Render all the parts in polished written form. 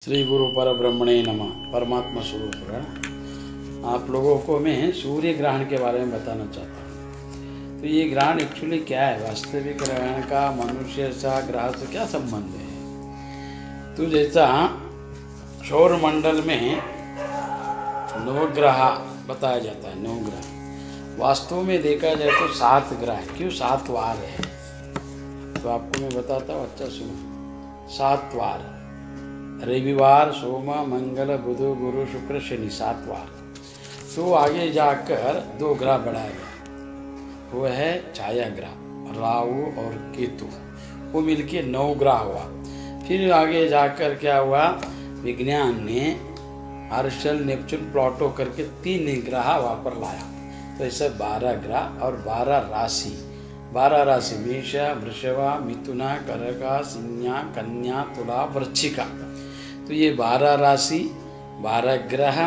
श्री गुरु पर ब्रह्मणे नमः। परमात्मा स्वरूप है। आप लोगों को मैं सूर्य ग्रहण के बारे में बताना चाहता हूँ। तो ये ग्रहण एक्चुअली क्या है? वास्तविक ग्रहण का मनुष्य सा ग्रह से क्या संबंध है? तो जैसा सौर मंडल में 9 ग्रह बताया जाता है, 9 ग्रह। वास्तव में देखा जाए तो 7 ग्रह है। क्यों 7 वार है? तो आपको मैं बताता हूँ, अच्छा सुनो। 7 वार, रविवार, सोम, मंगल, बुध, गुरु, शुक्र, शनि, 7 वार। तो आगे जाकर 2 ग्रह बढ़ाया गया, वो है छाया ग्रह राहु और केतु, वो मिलके 9 ग्रह हुआ। फिर आगे जाकर क्या हुआ? विज्ञान ने हर्शल, नेपच्यून, प्लूटो करके 3 ग्रह वापर लाया। तो ऐसे 12 ग्रह और 12 राशि। 12 राशि मेष, वृषभ, मिथुना, कर्क, सिंह, कन्या, तुला, वृश्चिका। तो ये 12 राशि, 12 ग्रह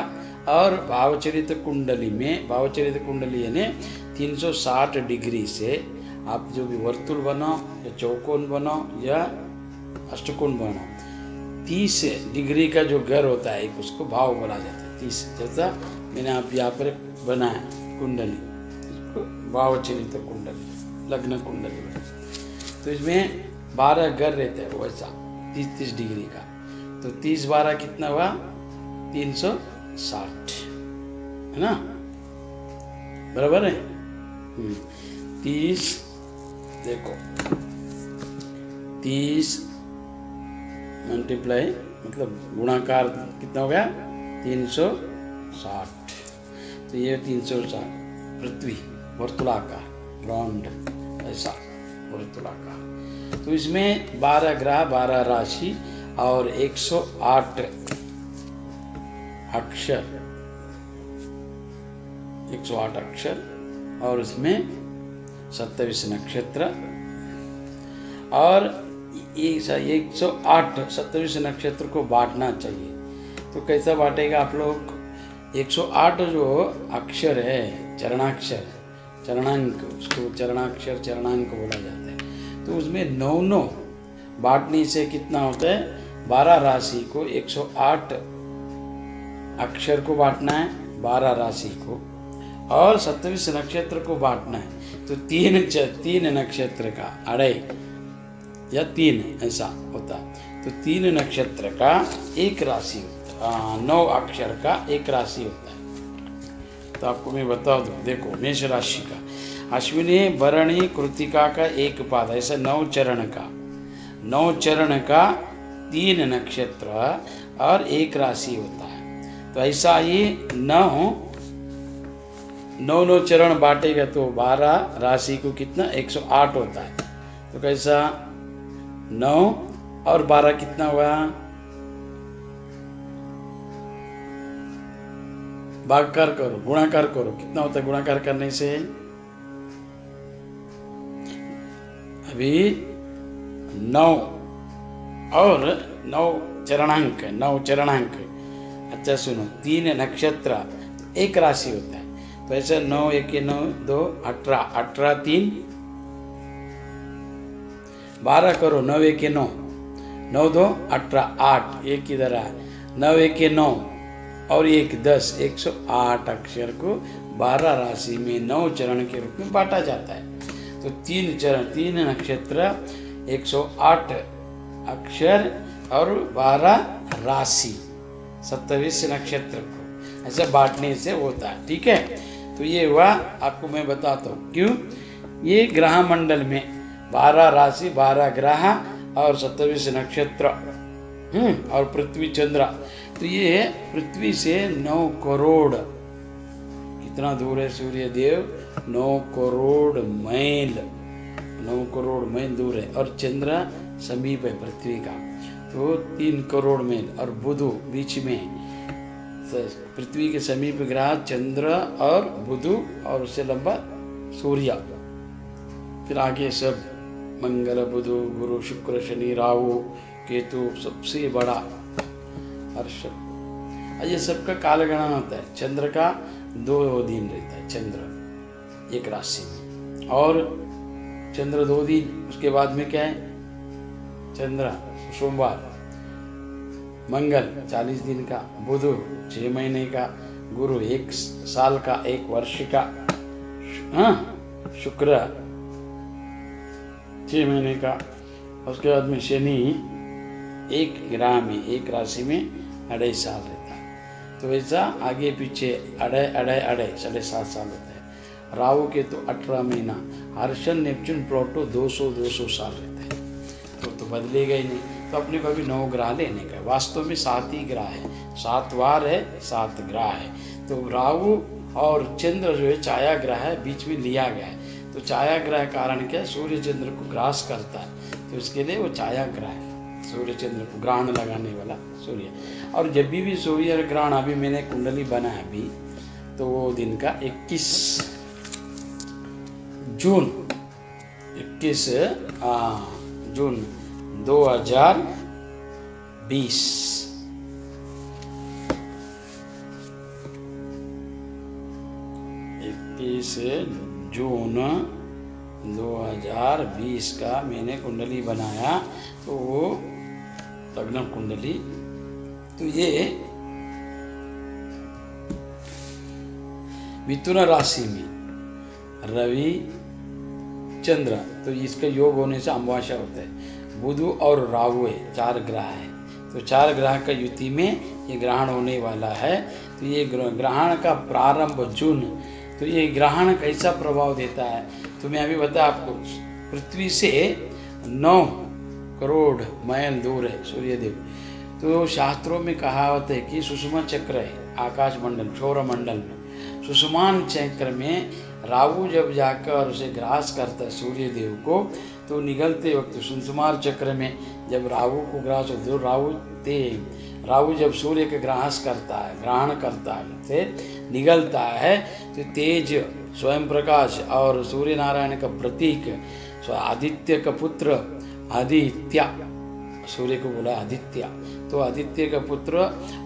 और भावचरित कुंडली में, भावचरित कुंडली यानी 360 डिग्री से आप जो भी वर्तुल बनाओ या चौकोन बनाओ या अष्टकोण बनाओ, 30 डिग्री का जो घर होता है एक, उसको भाव बोला जाता है। 30 जैसा मैंने आप यहाँ पर बनाया कुंडली, इसको भावचरित कुंडली, लग्न कुंडली। तो इसमें 12 घर रहते हैं वैसा 30-30 डिग्री का। तो 30 12 कितना हुआ? 360, है ना? बराबर है। 30 देखो, 30 मल्टीप्लाई मतलब गुणाकार कितना हो गया? 360। तो ये 360 पृथ्वी वर्तुलाकार, राउंड ऐसा वर्तुलाकार। तो इसमें 12 ग्रह, 12 राशि और 108 अक्षर, 108 अक्षर, और इसमें 27 नक्षत्र। और 108 27 नक्षत्र को बांटना चाहिए। तो कैसा बांटेगा आप लोग? 108 जो अक्षर है, चरणाक्षर, चरणांक, उसको चरणाक्षर, चरणांक बोला जाता है। तो उसमें 9 बांटने से कितना होता है? 12 राशि को 108 अक्षर को बांटना है, 12 राशि को, और 27 नक्षत्र को बांटना है। तो 3 नक्षत्र का अढ़ाई या 3 ऐसा होता है। तो 3 नक्षत्र का एक राशि होता है, 9 अक्षर का एक राशि होता है। तो आपको मैं बता दूं, देखो मेष राशि का अश्विनी, भरणी, कृतिका का एक पाद, ऐसा 9 चरण का, 9 चरण का 3 नक्षत्र और एक राशि होता है। तो ऐसा ही 9 चरण बांटेगा तो 12 राशि को कितना? 108 होता है। तो कैसा? 9 और 12 कितना हुआ? भागाकार करो, गुणाकार करो, कितना होता है गुणाकार करने से? अभी 9 और 9 चरणांक, 9 चरणांक। अच्छा सुनो, 3 नक्षत्र एक राशि होता है। तो ऐसे 9 1 9 2 18, 18 3 12 करो, 9 1 9, 9 2 18, 8 एक इधर है, 9 1 9 और 1 10, 108 अक्षर को 12 राशि में 9 चरण के रूप में बांटा जाता है। तो 3 चरण, 3 नक्षत्र, 108 अक्षर और 12 राशि, 27 नक्षत्र को ऐसे बांटने से होता है। ठीक है? तो ये हुआ, आपको मैं बताता हूँ क्यों। ये ग्रह मंडल में 12 राशि, 12 ग्रह और 27 नक्षत्र, और पृथ्वी, चंद्र। तो ये पृथ्वी से 9 करोड़, कितना दूर है सूर्य देव? 9 करोड़ मील, 9 करोड़ मील दूर है। और चंद्र समीप है पृथ्वी का, तो 3 करोड़ मील। और बुध बीच में, पृथ्वी के समीप ग्रह चंद्र और बुध, और उससे लंबा सूर्य। फिर आगे सब मंगल, बुध, गुरु, शुक्र, शनि, राहु, केतु, सबसे बड़ा हर्षल। ये सबका कालगणना होता है। चंद्र का 2 दिन रहता है, चंद्र एक राशि में, और चंद्र 2 दिन, उसके बाद में क्या है? चंद्र सोमवार, मंगल 40 दिन का, बुध 6 महीने का, गुरु 1 साल का, 1 वर्ष का, शुक्र 6 महीने का। उसके बाद में शनि एक ग्रह में, एक राशि में 2.5 साल रहता है। तो ऐसा आगे पीछे 2.5 7.5 साल होता है। राहु के तो 18 महीना, हर्षण नेपच्यून प्लूटो 200 साल रहता है। तो बदलेगा ही नहीं। तो अपने को अभी 9 ग्रह लेने का, वास्तव में 7 ही ग्रह है, 7 वार है, 7 ग्रह है। तो राहु और चंद्र जो है छाया ग्रह है, बीच में लिया गया है। तो छाया ग्रह कारण क्या, सूर्य चंद्र को ग्रास करता है, तो इसके लिए वो छाया ग्रह है। सूर्य चंद्र को ग्रहण लगाने वाला सूर्य। और जब भी सूर्य ग्रहण, अभी मैंने कुंडली बना है अभी, तो वो दिन का 21 जून 2020। 21 जून 2020 का मैंने कुंडली बनाया। तो वो लग्न कुंडली, तो ये मिथुन राशि में रवि चंद्र, तो इसका योग होने से अमावस्या होता है। बुध और राहु है, 4 ग्रह है। तो 4 ग्रह का युति में ये ग्रहण होने वाला है। तो ये ग्रहण का प्रारंभ जून। तो ये ग्रहण कैसा प्रभाव देता है, तो मैं अभी बता आपको। पृथ्वी से 9 करोड़ माइल दूर है सूर्यदेव। तो शास्त्रों में कहावत है कि सुषमा चक्र है आकाश मंडल, सौर मंडल में। सुषमान चक्र में राहु जब जाकर उसे ग्रास करता है सूर्यदेव को, तो निगलते वक्त सुषमान चक्र में जब राहु को ग्रास होता है, राहु जब सूर्य के ग्रास करता है, ग्रहण करता है, से निगलता है, तो तेज स्वयं प्रकाश और सूर्य नारायण का प्रतीक आदित्य का पुत्र आदित्य, सूर्य को बोला आदित्य, तो आदित्य का पुत्र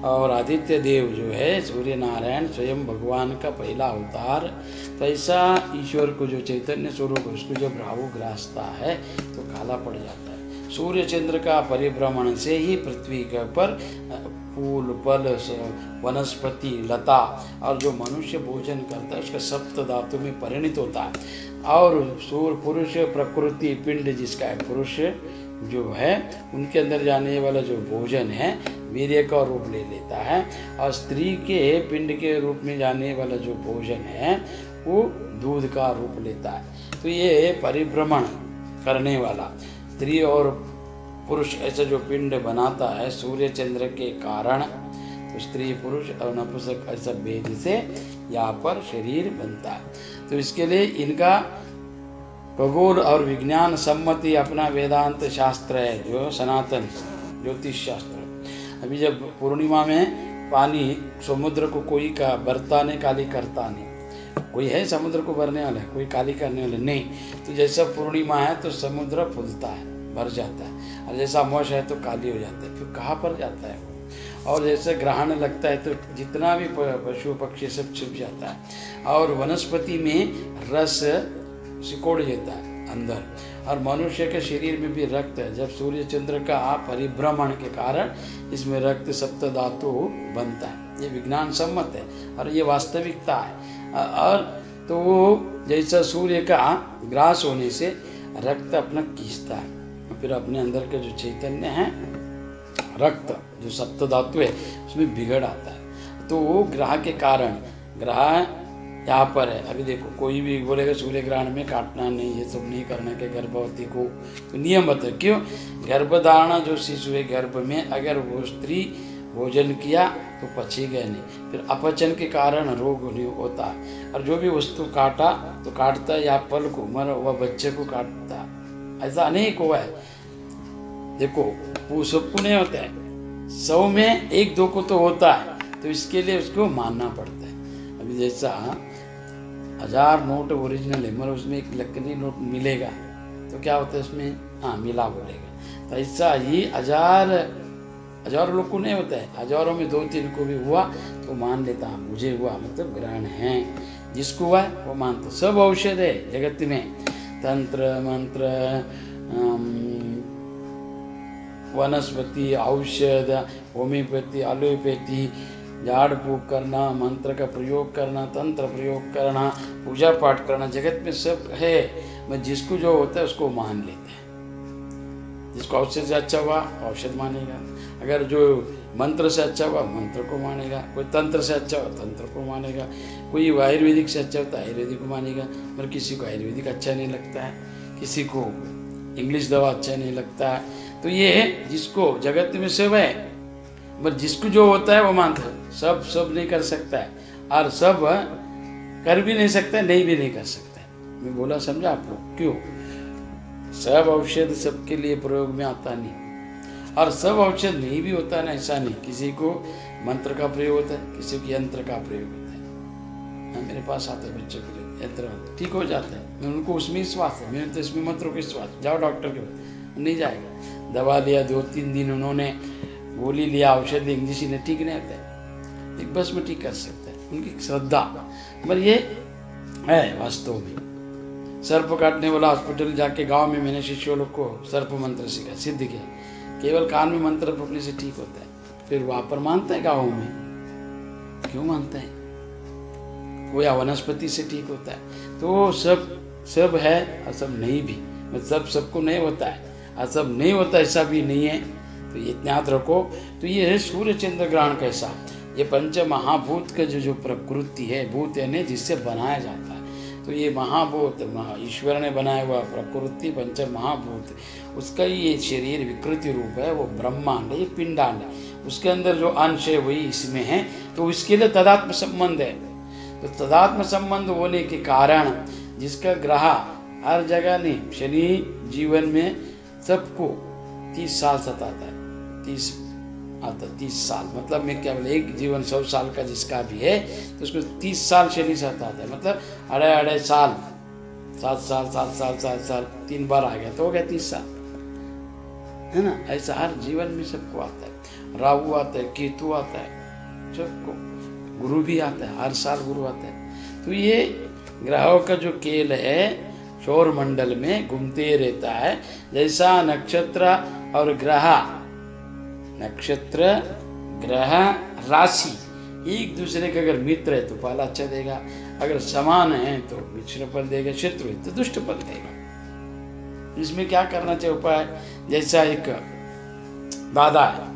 और आदित्य देव जो है सूर्य नारायण स्वयं भगवान का पहला अवतार। तो ऐसा ईश्वर को जो चैतन्य स्वरूप, उसको जब राहु ग्रासता है तो काला पड़ जाता है। सूर्य चंद्र का परिभ्रमण से ही पृथ्वी के ऊपर फूल फल वनस्पति लता और जो मनुष्य भोजन करता है उसका सप्त धातु में परिणित होता है। और सूर्य पुरुष प्रकृति पिंड जिसका है, पुरुष जो है उनके अंदर जाने वाला जो भोजन है वीर्य का रूप ले लेता है, और स्त्री के पिंड के रूप में जाने वाला जो भोजन है वो दूध का रूप लेता है। तो ये परिभ्रमण करने वाला स्त्री और पुरुष ऐसा जो पिंड बनाता है सूर्य चंद्र के कारण, तो स्त्री पुरुष और नपुंसक ऐसा भेद से यहाँ पर शरीर बनता है। तो इसके लिए इनका खगोल और विज्ञान सम्मति अपना वेदांत शास्त्र है, जो सनातन ज्योतिष शास्त्र। अभी जब पूर्णिमा में पानी समुद्र को कोई का भरता नहीं, काली करता नहीं। कोई है समुद्र को भरने वाला, कोई काली करने वाला नहीं। तो जैसा पूर्णिमा है तो समुद्र फूलता है, भर जाता है, और जैसा अमावस्या है तो काली हो जाता है, फिर कहाँ पर जाता है। और जैसे ग्रहण लगता है तो जितना भी पशु पक्षी सब छिप जाता है, और वनस्पति में रस सिकोड़ देता है अंदर, और मनुष्य के शरीर में भी रक्त है। जब सूर्य चंद्र का परिभ्रमण के कारण इसमें रक्त सप्त धातु बनता है। ये विज्ञान सम्मत है और ये वास्तविकता है। और तो जैसा सूर्य का ग्रास होने से रक्त अपना खींचता है, फिर अपने अंदर के जो चैतन्य है रक्त जो सप्त धातु है उसमें बिगड़ आता है। तो वो ग्रह के कारण, ग्रह यहाँ पर है। अभी देखो कोई भी बोलेगा सूर्य ग्रहण में काटना नहीं, ये सब नहीं करना के गर्भवती को, तो नियम बता क्यों। गर्भधारणा जो शिशु है गर्भ में, अगर वो स्त्री भोजन किया तो पचेगा नहीं, फिर अपचन के कारण रोग होता है। और जो भी वस्तु काटा तो काटता है या फल को, मर वह बच्चे को काटता, ऐसा अनेक हुआ है। देखो सबको नहीं होता है, 100 में 1-2 को तो होता है, तो इसके लिए उसको मानना पड़ता है। अभी जैसा 1000 नोट ओरिजिनल है मगर उसमें एक नकली नोट मिलेगा तो क्या होता है उसमें, हाँ मिला बोलेगा। तो ऐसा ही हजारों लोग को नहीं होता है, हजारों में 2-3 को भी हुआ तो मान लेता हाँ मुझे हुआ, मतलब ग्रहण है, जिसको हुआ है वो मानता। सब औषध है जगत में, तंत्र मंत्र वनस्पति, औषध, होम्योपैथी, एलोपैथी, झाड़ फूक करना, मंत्र का प्रयोग करना, तंत्र प्रयोग करना, पूजा पाठ करना, जगत में सब है। मैं जिसको जो होता है उसको मान लेते हैं। जिसको औषध से अच्छा हुआ औषध मानेगा, अगर जो मंत्र से अच्छा हुआ मंत्र को मानेगा, कोई तंत्र से अच्छा हुआ तंत्र को मानेगा, कोई आयुर्वेदिक से अच्छा होता है आयुर्वेदिक को मानेगा। पर किसी को आयुर्वेदिक अच्छा नहीं लगता है, किसी को इंग्लिश दवा अच्छा नहीं लगता है। तो ये जिसको जगत में सब है, पर जिसको जो होता है वो मानता है। सब नहीं कर सकता है, और सब कर भी नहीं सकता है, नहीं भी नहीं कर सकता है। मैं बोला समझा आप लोग? क्यों? सब औषध सबके लिए प्रयोग में आता नहीं, और सब औषध नहीं भी होता है ना, ऐसा नहीं। किसी को मंत्र का प्रयोग होता है, किसी को यंत्र का प्रयोग होता है। मेरे पास आते हैं बच्चों के लिए यंत्र ठीक हो जाता है, मैं उनको उसमें विश्वास है, मेरे तो इसमें मंत्रों को विश्वास। जाओ डॉक्टर के पास, नहीं जाएगा। दवा लिया, 2-3 दिन उन्होंने गोली लिया, औषध इंग्लिश ने ठीक नहीं होता है, एक बस में ठीक कर सकता है, उनकी श्रद्धा। मगर ये है वास्तव में। सर्प काटने वाला हॉस्पिटल जाके गांव में मैंने शिष्यों लोग को सर्प मंत्र सिखा, सिद्ध किया। केवल कान में मंत्र फूकने से ठीक होता है। फिर वहां पर मानता है गाँव में, क्यों मानता है? कोई वनस्पति से ठीक होता है। तो सब है और सब नहीं भी, मतलब सबको नहीं होता है और सब नहीं होता ऐसा भी नहीं है। तो ये याद रखो। तो ये है सूर्य चंद्र ग्रहण कैसा, ये पंच महाभूत का जो प्रकृति है, भूत यानी जिससे बनाया जाता है। तो ये महाभूत ईश्वर ने बनाया हुआ प्रकृति पंच महाभूत, उसका ये शरीर विकृति रूप है, वो ब्रह्मांड है, ये पिंडांड है। उसके अंदर जो अंश है वही इसमें है। तो इसके लिए तदात्म संबंध है। तो तदात्म संबंध होने के कारण जिसका ग्रह हर जगह नहीं, शनि जीवन में सबको 30 साल सताता है। 30 साल मतलब मैं क्या बोले, एक जीवन 100 साल का जिसका भी है तो उसको 30 साल शनि सताता है। मतलब अढ़ाई साल, 7 साल 7 साल 3 बार आ गया तो हो गया 30 साल, है ना। ऐसा हर जीवन में सबको आता है। राहु आता है, केतु आता है, सबको। गुरु भी आता है, हर साल गुरु आता है। तो ये ग्रहों का जो खेल है सौर मंडल में घूमते रहता है। जैसा नक्षत्र और ग्रह, नक्षत्र ग्रह राशि एक दूसरे के अगर मित्र है तो फल अच्छा देगा, अगर समान है तो मिश्र फल देगा, शत्रु है तो दुष्ट फल देगा। इसमें क्या करना चाहिए उपाय? जैसा एक दादा है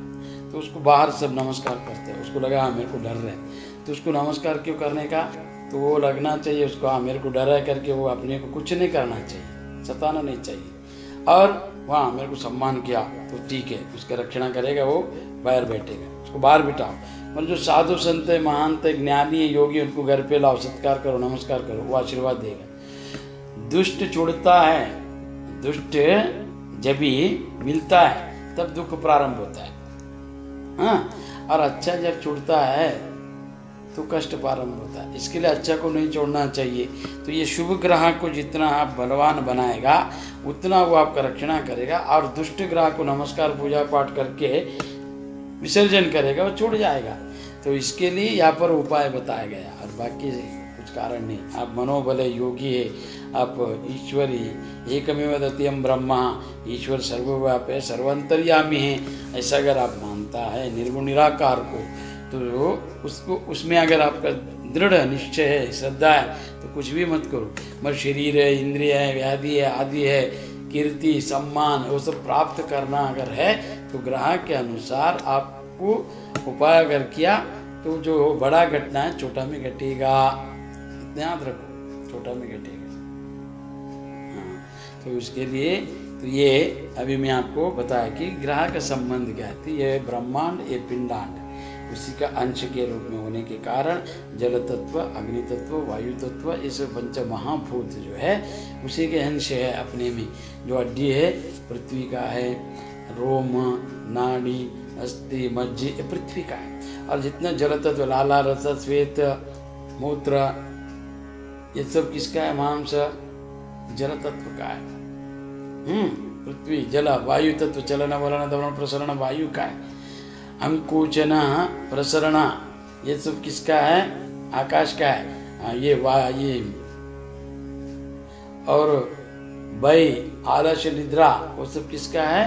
तो उसको बाहर सब नमस्कार करते हैं, उसको लगा मेरे को डर रहा है तो उसको नमस्कार क्यों करने का, तो वो लगना चाहिए उसको मेरे को डर है करके वो अपने को कुछ नहीं करना चाहिए, सताना नहीं चाहिए। और वहाँ मेरे को सम्मान किया तो ठीक है, उसका रक्षणा करेगा, वो बाहर बैठेगा, उसको बाहर बिठाओ। मतलब जो साधु संत है, महांत है, ज्ञानी है, योगी, उनको घर पे लाओ, सत्कार करो, नमस्कार करो, वो आशीर्वाद देगा। दुष्ट छुड़ता है, दुष्ट जब भी मिलता है तब दुख प्रारंभ होता है, हाँ। और अच्छा जब छुड़ता है तो कष्ट प्रारंभ होता है। इसके लिए अच्छा को नहीं छोड़ना चाहिए। तो ये शुभ ग्रह को जितना आप बलवान बनाएगा उतना वो आपका रक्षणा करेगा, और दुष्ट ग्रह को नमस्कार पूजा पाठ करके विसर्जन करेगा, वो छूट जाएगा। तो इसके लिए यहाँ पर उपाय बताया गया, और बाकी कुछ कारण नहीं। आप मनोबल योगी है, आप ईश्वरी एकमेव द्वितीयम ब्रह्मा, ईश्वर सर्वव्यापी है, सर्वांतर्यामी है, ऐसा अगर आप मानता है निर्गुण निराकार को, तो उसको उसमें अगर आपका दृढ़ निश्चय है, श्रद्धा है, तो कुछ भी मत करो। मगर शरीर है, इंद्रिय है, व्याधि है, आदि है, कीर्ति सम्मान वो सब प्राप्त करना अगर है तो ग्रह के अनुसार आपको उपाय अगर किया तो जो बड़ा घटना है छोटा में घटेगा। इतना याद रखो, छोटा में घटेगा। हाँ, तो उसके लिए तो ये अभी मैं आपको बताया कि ग्रह का संबंध क्या है। ये ब्रह्मांड, ये पिंडांड, उसी का अंश के रूप में होने के कारण जल तत्व, अग्नि तत्व, वायु तत्व, इस पंच महाभूत जो है उसी के अंश है अपने में। जो हड्डी है पृथ्वी का है, रोम, नाड़ी, अस्थि, मज्जे पृथ्वी का है। और जितना जल तत्व, लाला, रस, श्वेत, मूत्र, ये सब किसका है? मांस जल तत्व का है। पृथ्वी, जल, वायु तत्व, चलन, वलन, दमन, प्रसरण वायु का है। अंकुचन, प्रसरण, ये सब किसका है? आकाश का है। ये और भय, आलस्य, निद्रा, वो सब किसका है?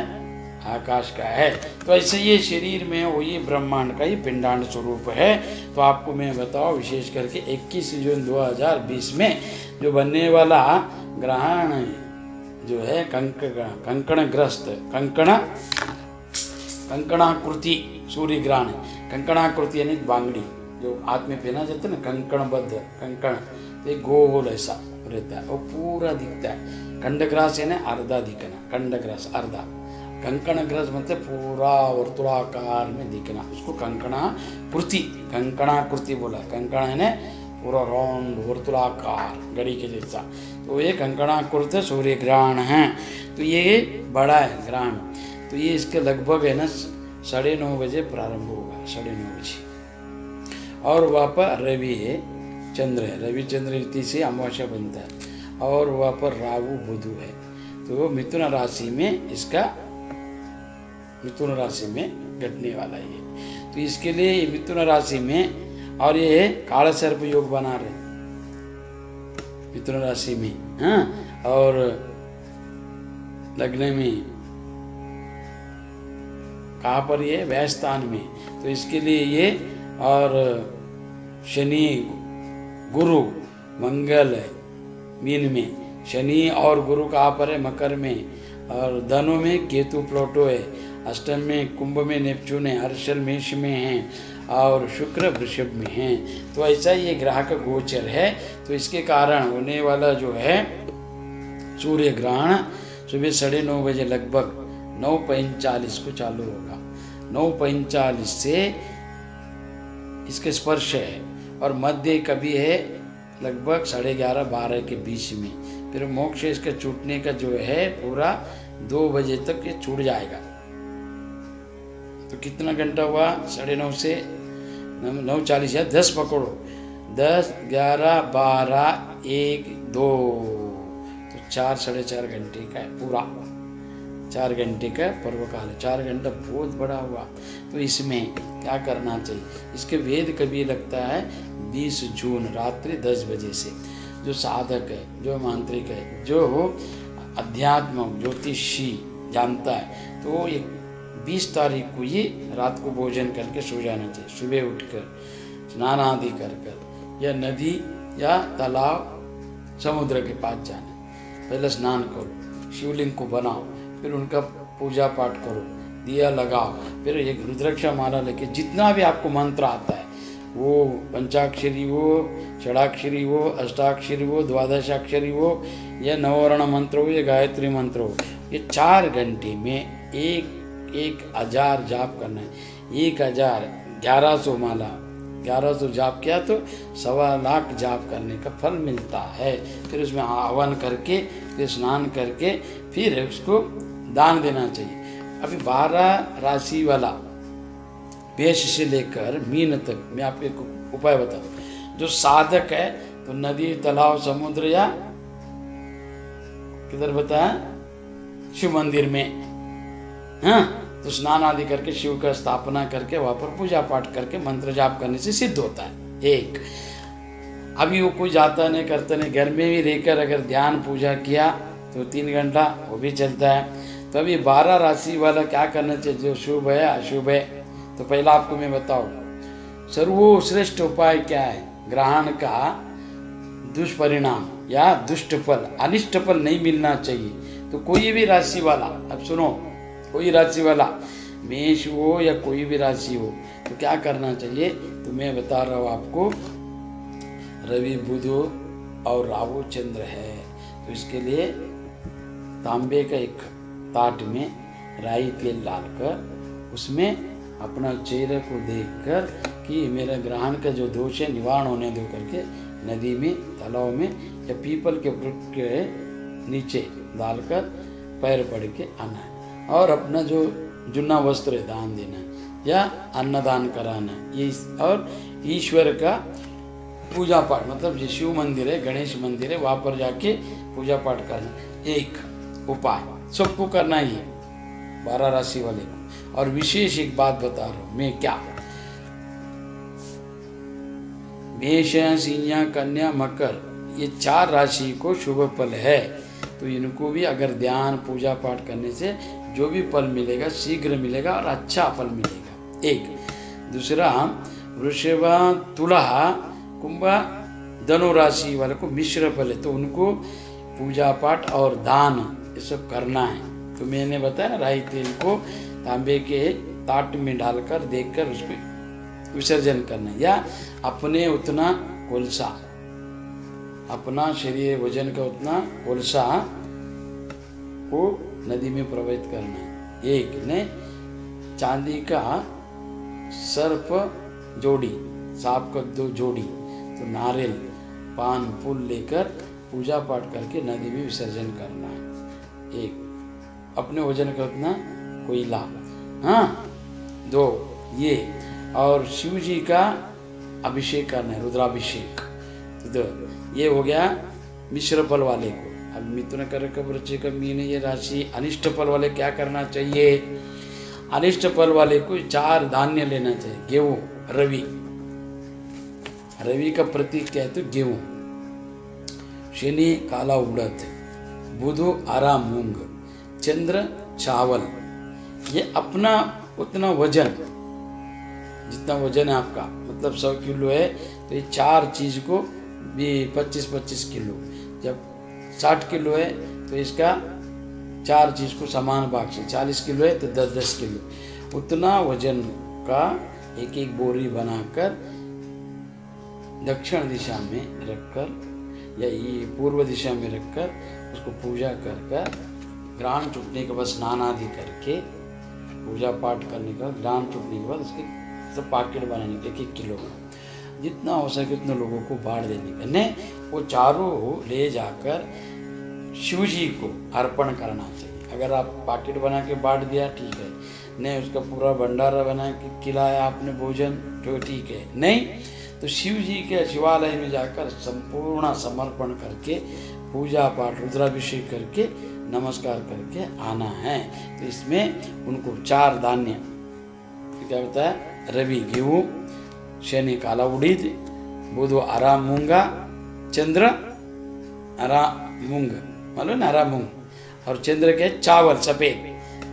आकाश का है। तो ऐसे ये शरीर में वही ब्रह्मांड का ही पिंडांड स्वरूप है। तो आपको मैं बताऊं, विशेष करके 21 जून 2020 में जो बनने वाला ग्रहण जो है कंकणग्रस्त कंकणाकृति सूर्य ग्रहण, कंकणाकृति यानी बांगड़ी जो हाथ में पहना जाता है ना, कंकणबद्ध कंकण, ये गोल ऐसा रहता है और पूरा दिखता है। खंडग्रास यानी अर्धा दिखना, खंडग्रास अर्धा, कंकणग्रास मतलब पूरा वर्तुलाकार में दिखना, उसको कंकणाकृति बोला। कंकण है ना पूरा राउंड वर्तुलाकार घड़ी के जैसा, तो ये कंकणाकृत सूर्य ग्रहण है। तो ये बड़ा है ग्रहण। तो ये इसके लगभग है ना 9:30 बजे प्रारंभ होगा, 9:30 बजे। और वहाँ पर रवि है, चंद्र है, रवि चंद्र युति से अमावस्या बनता है। और वहाँ पर राहु बुध है। तो मिथुन राशि में इसका मिथुन राशि में घटने वाला है। तो इसके लिए मिथुन राशि में, और ये काल सर्प योग बना रहे मिथुन राशि में, हाँ, और लग्न में कहाँ पर ये व्यय स्थान में। तो इसके लिए ये, और शनि गुरु मंगल मीन में, शनि और गुरु कहाँ पर है, मकर में, और धनु में केतु प्लूटो है, अष्टम में कुंभ में नेपच्यून है, हर्षल मेष में है, और शुक्र वृषभ में है। तो ऐसा ये ग्रह का गोचर है। तो इसके कारण होने वाला जो है सूर्य ग्रहण सुबह 9:30 बजे लगभग 9:45 को चालू होगा। 9:45 से इसके स्पर्श है, और मध्य कभी है लगभग 11:30-12 के बीच में। फिर मोक्ष इसके छूटने का जो है पूरा 2 बजे तक ये छूट जाएगा। तो कितना घंटा हुआ, 9:30 से 9:40 या 10 पकड़ो, 10, 11, 12, 1, 2, तो 4-4.5 घंटे का है पूरा, 4 घंटे का पर्व काल है। 4 घंटा बहुत बड़ा हुआ। तो इसमें क्या करना चाहिए, इसके वेद कभी लगता है 20 जून रात्रि 10 बजे से। जो साधक है, जो मांत्रिक है, जो अध्यात्म ज्योतिषी जानता है, तो ये 20 तारीख को ही रात को भोजन करके सो जाना चाहिए। सुबह उठकर स्नान आदि कर या नदी या तालाब समुद्र के पास जाना, पहले स्नान करो, शिवलिंग को बनाओ, फिर उनका पूजा पाठ करो, दिया लगाओ, फिर एक रुद्राक्ष माला लेके जितना भी आपको मंत्र आता है, वो पंचाक्षरी हो, षडाक्षरी हो, अष्टाक्षरी हो, द्वादशाक्षरी हो, या नववर्ण मंत्र हो, या गायत्री मंत्र हो, ये 4 घंटे में 1,000 जाप करना है। 1,000 1100 माला 1100 जाप किया तो 1.25 लाख जाप करने का फल मिलता है। फिर उसमें हवन करके, फिर स्नान करके, फिर उसको दान देना चाहिए। अभी 12 राशि वाला मेष से लेकर मीन तक मैं आपको एक उपाय बताऊं। जो साधक है तो नदी, तालाब, समुद्र या किधर बताया, शिव मंदिर में, हाँ, तो स्नान आदि करके शिव का स्थापना करके वहाँ पर पूजा पाठ करके मंत्र जाप करने से सिद्ध होता है। एक अभी वो कोई जाता नहीं करता नहीं, घर में भी रहकर अगर ध्यान पूजा किया तो 3 घंटा वो भी चलता है। तो अभी 12 राशि वाला क्या करना चाहिए, जो शुभ है अशुभ है। तो पहला आपको मैं बताऊं, सर्वश्रेष्ठ उपाय क्या है, ग्रहण का दुष्परिणाम या दुष्ट फल, अनिष्ट फल नहीं मिलना चाहिए। तो कोई भी राशि वाला, अब सुनो, कोई राशि वाला, मेष हो या कोई भी राशि हो, तो क्या करना चाहिए, तो मैं बता रहा हूँ आपको। रवि बुध और राहु चंद्र है, तो इसके लिए तांबे का एक ताट में राई तेल डालकर उसमें अपना चेहरे को देखकर कि मेरा ग्रहण का जो दोष है निवारण होने दो करके नदी में, तालाब में या पीपल के वृक्ष के नीचे डालकर पैर पड़ के आना है। और अपना जो जुन्ना वस्त्र है दान देना है या अन्नदान कराना, ये और ईश्वर का पूजा पाठ, मतलब जो शिव मंदिर है, गणेश मंदिर है, वहाँ पर जाके पूजा पाठ करना। एक उपाय सबको करना ही है, 12 राशि वाले को। और विशेष एक बात बता रहा हूँ मैं, क्या मेष, सिंह, कन्या, मकर, ये 4 राशि को शुभ फल है। तो इनको भी अगर ध्यान पूजा पाठ करने से जो भी फल मिलेगा शीघ्र मिलेगा और अच्छा फल मिलेगा। एक दूसरा, वृषभ, तुला, कुंभ, धनु राशि वाले को मिश्र फल है, तो उनको पूजा पाठ और दान ये सब करना है। तो मैंने बताया ना, राई तेल को तांबे के ताट में डालकर देखकर उसमें विसर्जन करना, या अपने उतना कोलसा, अपना शरीर वजन का उतना कोलसा को नदी में प्रवाहित करना है। एक ने चांदी का सर्प जोड़ी, सांप का 2 जोड़ी, तो नारियल पान फूल लेकर पूजा पाठ करके नदी में विसर्जन करना है। एक अपने वजन का उतना कोयला, हाँ 2 ये, और शिव जी का अभिषेक करना है, रुद्राभिषेक। तो ये हो गया मिश्र फल वाले को। अब मिथुन कर्क वृश्चिक मीन ये राशि अनिष्ट फल वाले क्या करना चाहिए? अनिष्ट फल वाले को 4 धान्य लेना चाहिए। गेहूं, रवि, रवि का प्रतीक क्या है? तो गेहूं, शनि काला उड़द, बुध हरा मूंग, चंद्र चावल। ये अपना उतना वजन, जितना वजन है आपका, मतलब 100 किलो है तो ये 4 चीज को भी 25-25 किलो, जब 60 किलो है तो इसका 4 चीज को समान भाग से, 40 किलो है तो 10-10 किलो, उतना वजन का एक एक बोरी बनाकर दक्षिण दिशा में रखकर या ये पूर्व दिशा में रखकर उसको पूजा कर कर ग्राण छूटने के बाद स्नान आदि करके पूजा पाठ करने के बाद ग्राण छूटने के बाद उसके सब पैकेट बनाने के 1-1 किलो का, जितना हो सके उतने लोगों को बांट देने का। नहीं, वो चारों ले जाकर शिव जी को अर्पण करना चाहिए। अगर आप पैकेट बना के बांट दिया ठीक है, नहीं उसका पूरा भंडारा बना के खिलाया आपने भोजन तो ठीक है, नहीं तो शिव जी के शिवालय में जाकर संपूर्ण समर्पण करके पूजा पाठ रुद्राभिषेक करके नमस्कार करके आना है। तो इसमें उनको 4 धान्य क्या होता है? रवि गेहूं, शनि काला उड़ीद, बुध हरा मूंगा, चंद्र हरा मूंग, मालूम ना हरा मूंग, और चंद्र के चावल सफेद।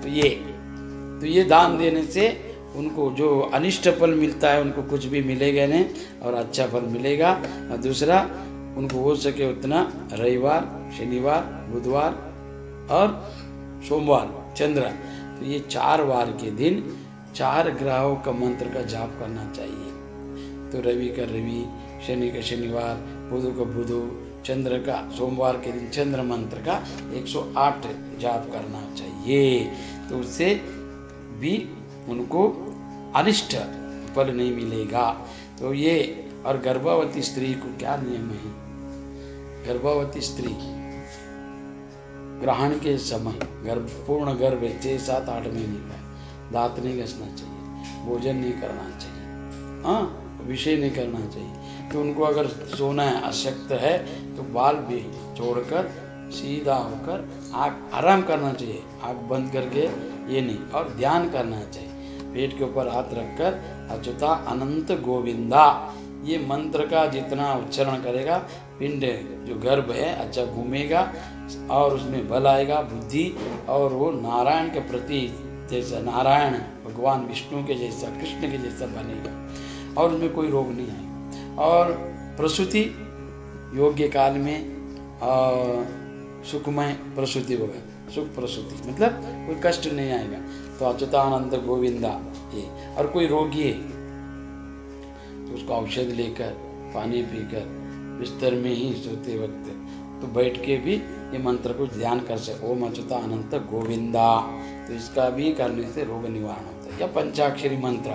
तो ये दान देने से उनको जो अनिष्ट फल मिलता है उनको कुछ भी मिलेगा नहीं और अच्छा फल मिलेगा। और दूसरा, उनको हो सके उतना रविवार, शनिवार, बुधवार और सोमवार चंद्र, तो ये 4 वार के दिन 4 ग्रहों का मंत्र का जाप करना चाहिए। तो रवि का रवि, शनि का शनिवार, बुध का बुध, चंद्र का सोमवार के दिन चंद्र मंत्र का 108 जाप करना चाहिए। तो उससे भी उनको अनिष्ट फल नहीं मिलेगा। तो ये, और गर्भवती स्त्री को क्या नियम है? गर्भवती स्त्री ग्रहण के समय पूर्ण गर्भ 6-7-8 महीने का, दांत नहीं घसना चाहिए, भोजन नहीं करना चाहिए, हाँ विषय नहीं करना चाहिए। तो उनको अगर सोना है, अशक्त है, तो बाल भी छोड़कर सीधा होकर आँख आराम करना चाहिए, आँख बंद करके ये नहीं, और ध्यान करना चाहिए। पेट के ऊपर हाथ रखकर अच्युता अनंत गोविंदा ये मंत्र का जितना उच्चारण करेगा, पिंड जो गर्भ है अच्छा घूमेगा और उसमें बल आएगा, बुद्धि, और वो नारायण के प्रति जैसा, नारायण भगवान विष्णु के जैसा, कृष्ण के जैसा बनेगा और उसमें कोई रोग नहीं आएगा। और प्रसूति योग्य काल में सुखमय प्रसूति होगा, सुख प्रसूति मतलब कोई कष्ट नहीं आएगा। तो अच्युतानंद गोविंदा ये, और कोई रोगी है तो उसको औषध लेकर पानी पीकर बिस्तर में ही सोते वक्त तो बैठ के भी ये मंत्र को ध्यान कर सके, ओम अच्युतानंद गोविंदा। तो इसका भी करने से रोग निवारण होता है। या पंचाक्षरी मंत्र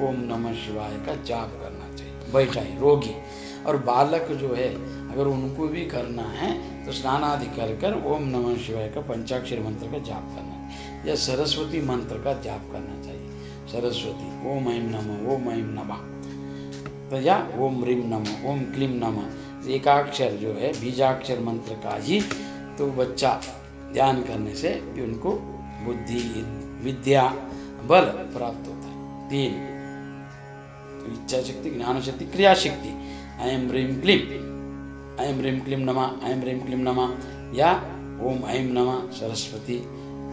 ओम नमः शिवाय का जाप करना चाहिए बैठा है रोगी। और बालक जो है अगर उनको भी करना है तो स्नान आदि कर कर ओम नमः शिवाय का पंचाक्षरी मंत्र का जाप करना है। या सरस्वती मंत्र का जाप करना चाहिए। सरस्वती ओम ऐं नमः, ओम ऐं नमः, तो या ओम ह्रीं नमः, ओम क्लीं नमः, एकाक्षर जो है बीजाक्षर मंत्र का ही तो बच्चा ध्यान करने से भी उनको बुद्धि, विद्या, बल प्राप्त होता है। 3 इच्छा शक्ति, ज्ञान शक्ति, क्रिया शक्ति। ऐं ह्रीं क्लीं, ऐं ह्रीं क्लीं नमः, ऐं ह्रीं क्लीं नमः, या ओम ऐं नमः सरस्वती,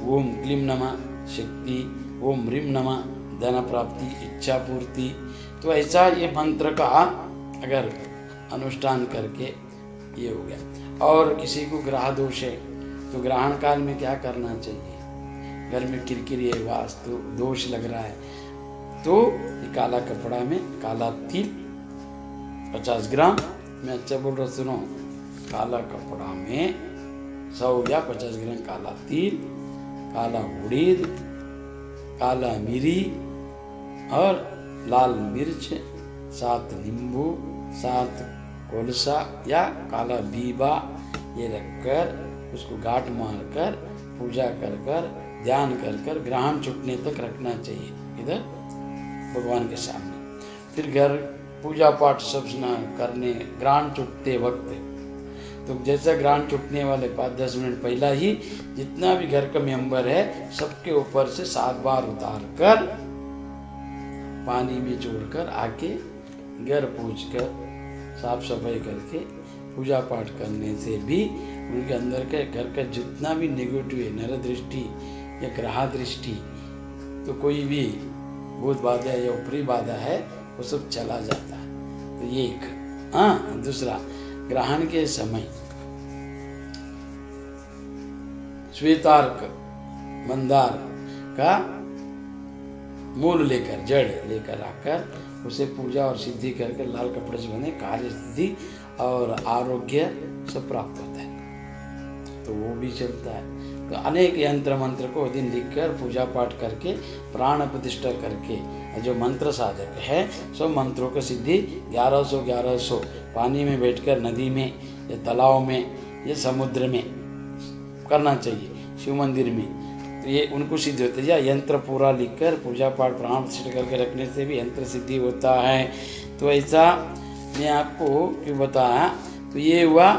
ओम क्लीम नमः शक्ति, ओम ह्रीम नमः धन प्राप्ति, इच्छा पूर्ति। तो ऐसा ये मंत्र का अगर अनुष्ठान करके ये हो गया। और किसी को ग्रह दोष है तो ग्रहण काल में क्या करना चाहिए? घर में किरकिरी है, वास्तु दोष लग रहा है, तो ये काला कपड़ा में काला तिल 50 ग्राम, मैं अच्छा बोल रहा सुनो, काला कपड़ा में 100 या 50 ग्राम काला तिल, काला उड़ीद, काला मिरी और लाल मिर्च, 7 नींबू, 7 कोलसा या काला बीबा ये रखकर उसको गांठ मारकर पूजा कर कर ध्यान कर कर ग्रहण छूटने तक रखना चाहिए इधर भगवान के सामने। फिर घर पूजा पाठ सब करने ग्रहण छूटते वक्त, तो जैसा ग्रहण छूटने वाले 5-10 मिनट पहला ही जितना भी घर का मेंबर है सबके ऊपर से 7 बार उतार कर पानी में जोड़कर आके घर पूछ कर साफ सफाई करके पूजा पाठ करने से भी उनके अंदर के घर का जितना भी नेगेटिव है, नर दृष्टि या ग्रह दृष्टि, तो कोई भी भूत बाधा या ऊपरी बाधा है वो सब चला जाता है। तो ये एक। हाँ, दूसरा, ग्रहण के समय श्वेतार्क मंदार का मूल लेकर, जड़ लेकर आकर उसे पूजा और सिद्धि करके लाल कपड़े से बने कार्य सिद्धि और आरोग्य सब प्राप्त होता है, तो वो भी चलता है। तो अनेक यंत्र मंत्र को दिन लिखकर पूजा पाठ करके प्राण प्रतिष्ठा करके जो मंत्र साधक है सब मंत्रों की सिद्धि 1100 पानी में बैठकर नदी में या तालाब में या समुद्र में करना चाहिए, शिव मंदिर में, तो ये उनको सिद्धि होता है। या यंत्र पूरा लिखकर पूजा पाठ प्राण प्रतिष्ठा करके रखने से भी यंत्र सिद्धि होता है। तो ऐसा मैं आपको क्यों बताया, तो ये हुआ।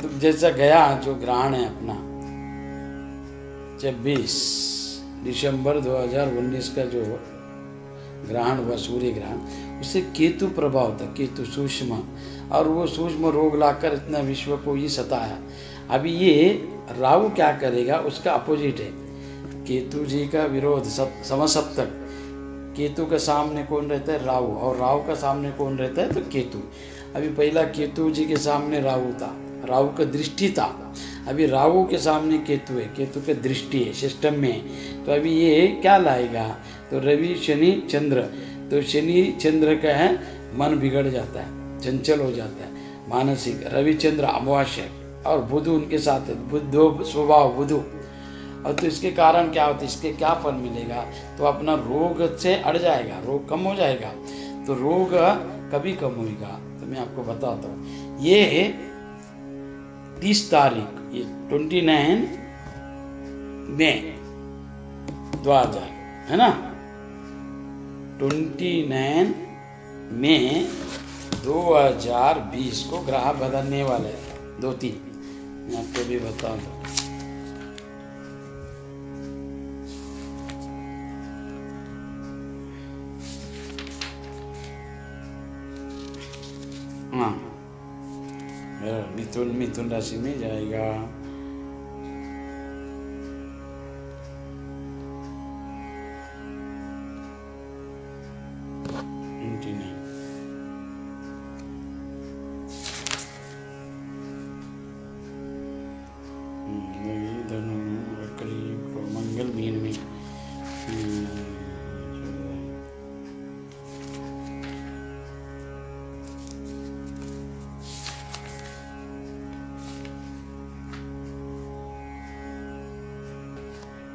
तो जैसा गया जो ग्रहण है अपना 26 दिसंबर 2019 का जो ग्रहण हुआ, सूर्य ग्रहण, उससे केतु प्रभाव था, केतु सूक्ष्म, और वो सूक्ष्म रोग लाकर इतना विश्व को ही सताया। अभी ये राहु क्या करेगा, उसका अपोजिट है। केतु जी का विरोध समसप्तक, केतु के सामने कौन रहता है? राहु, और राहु का सामने कौन रहता है? तो केतु। अभी पहला केतु जी के सामने राहु था, राहु का दृष्टि था। अभी राहु के सामने केतु है, केतु का दृष्टि है, सिस्टम में। तो अभी ये क्या लाएगा? तो रवि शनि चंद्र, तो शनि चंद्र का है मन बिगड़ जाता है, चंचल हो जाता है, मानसिक। रवि चंद्र अमावस्या और बुध उनके साथ है, बुध स्वभाव बुध। और तो इसके कारण क्या होता है, इसके क्या फल मिलेगा? तो अपना रोग से अड़ जाएगा, रोग कम हो जाएगा। तो रोग कभी कम होगा, तो मैं आपको बताता हूँ। ये 30 तारीख, ये 29 मई 2000 है ना, 29 मई 2020 को ग्रह बदलने वाले हैं 2-3, मैं आपको भी बता दूँ। हाँ, मिथुन राशि में जाएगा। मंगल मीन में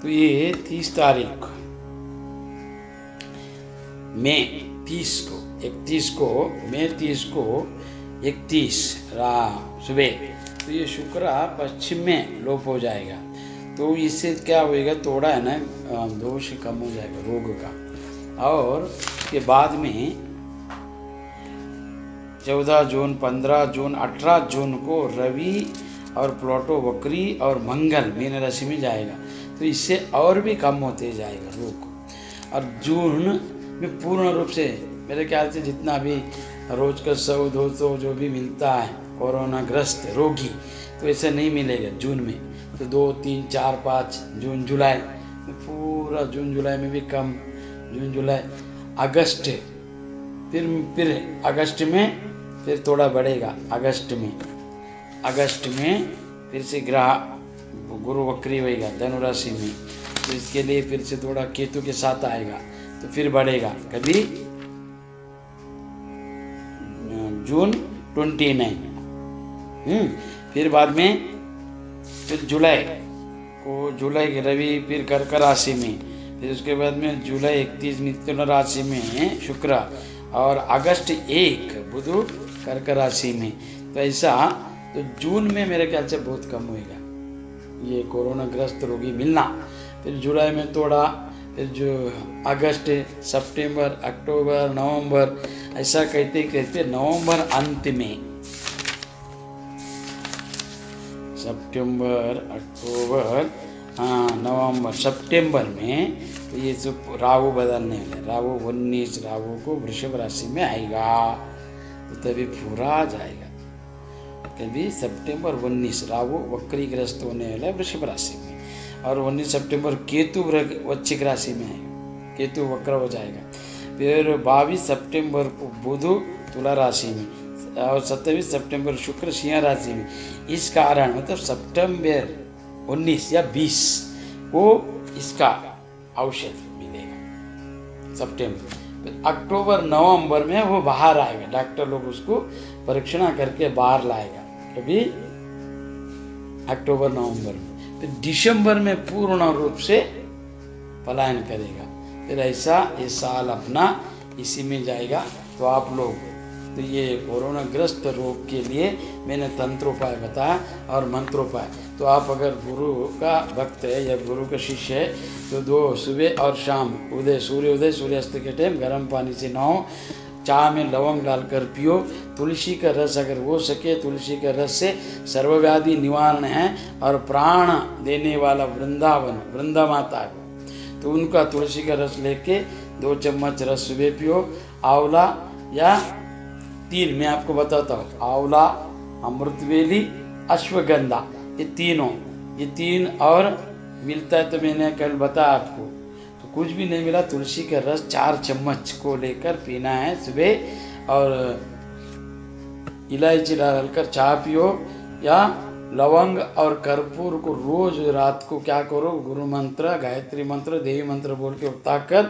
तो ये 30 तारीख मई 30 को 31 को मई 30 को 31 सुबह, तो ये शुक्र पश्चिम में लोप हो जाएगा। तो इससे क्या होएगा, थोड़ा है ना दोष कम हो जाएगा रोग का। और उसके बाद में 14 जून, 15 जून, 18 जून को रवि और प्लूटो वक्री और मंगल मीन राशि में जाएगा। तो इससे और भी कम होते जाएगा रोग। और जून में पूर्ण रूप से मेरे ख्याल से जितना भी रोज का 100-200 जो भी मिलता है कोरोना ग्रस्त रोगी, तो ऐसा नहीं मिलेगा जून में। तो 2, 3, 4, 5 जून जुलाई, पूरा जून जुलाई में भी कम, जून जुलाई अगस्त, फिर अगस्त में फिर थोड़ा बढ़ेगा, अगस्त में फिर से ग्रह गुरु वक्री होएगा धनु राशि में, तो इसके लिए फिर से थोड़ा केतु के साथ आएगा तो फिर बढ़ेगा कभी जून 29, फिर बाद में फिर जुलाई के रवि फिर कर्क राशि में, फिर उसके बाद में जुलाई 31 मिथुन राशि में शुक्र, और अगस्त 1 बुध कर्क राशि में। तो ऐसा तो जून में मेरे ख्याल से बहुत कम होएगा ये कोरोना ग्रस्त रोगी मिलना, फिर जुलाई में थोड़ा, फिर जो अगस्त, सितंबर, अक्टूबर, नवंबर, ऐसा कहते नवंबर अंत में, सितंबर, अक्टूबर, नवंबर, सितंबर में तो ये जो राहु बदलने वाले, राहु 19 राहु को वृषभ राशि में आएगा, तो तभी पूरा आ जाएगा। तभी सितंबर 19 राहु वक्रीग्रस्त होने वाला है वृषभ राशि में, और 19 सितंबर केतु वृश्चिक राशि में आएगा, केतु वक्र हो जाएगा। फिर 22 सितंबर को बुध तुला राशि में, और 27 सितंबर शुक्र सिंह राशि में। इस कारण मतलब सितंबर 19 या 20 को इसका औषध मिलेगा सितंबर। अक्टूबर नवंबर में वो बाहर आएगा, डॉक्टर लोग उसको परीक्षण करके बाहर लाएगा कभी अक्टूबर नवंबर में। फिर दिसंबर में पूर्ण रूप से पलायन करेगा। फिर ऐसा ये साल अपना इसी में जाएगा। तो आप लोग तो ये कोरोना ग्रस्त रोग के लिए मैंने तंत्रोपाय बताया और मंत्रोपाय। तो आप अगर गुरु का भक्त है या गुरु का शिष्य है तो 2 सुबह और शाम सूर्योदय सूर्यास्त के टाइम गर्म पानी से नहाओ, चाय में लवंग डालकर पियो, तुलसी का रस अगर हो सके तुलसी के रस से सर्वव्याधि निवारण है। और प्राण देने वाला वृंदा माता है तो उनका तुलसी का रस लेके 2 चम्मच रस सुबह पियो। आंवला या 3 मैं आपको बताता हूँ, आंवला, अमृतवेली, अश्वगंधा, ये 3 और मिलता है तो मैंने कल बताया आपको। तो कुछ भी नहीं मिला तुलसी का रस 4 चम्मच को लेकर पीना है सुबह, और इलायची डालकर चाय पियो, या लवंग और कर्पूर को रोज रात को क्या करो, गुरु मंत्र, गायत्री मंत्र, देवी मंत्र बोल के उतार कर